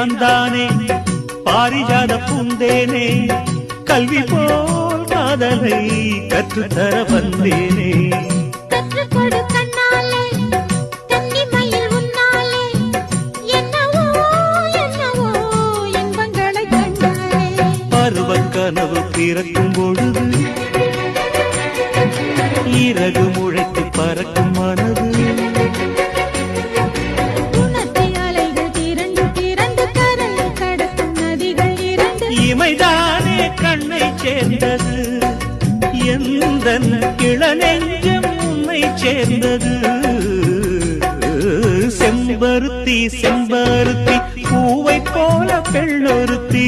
நான் தானே பாரிஜாத பூந்தேனே கல்வி போல் காதலை கற்றுத்தர வந்தேனே கற்றுக்கொடு கண்ணாலே கன்னிமயில் உன்னாலே என்னவோ என்னவோ இன்பங்களை கண்டாலே பருவக் கனவு பிறக்கும் பொழுது இறகு முளைத்து பறக்கும் மனது உணர்த்தி அலைகள் திரண்டு திரண்டு கரையை கடக்கும் நதிகள் இரண்டு இமைதானே கண்ணை சேர்ந்தது எந்தன் இளநெஞ்சம் உன்னை சேர்ந்தது செம்பருத்தி செம்பருத்தி பூவை போல பெண்ணொருத்தி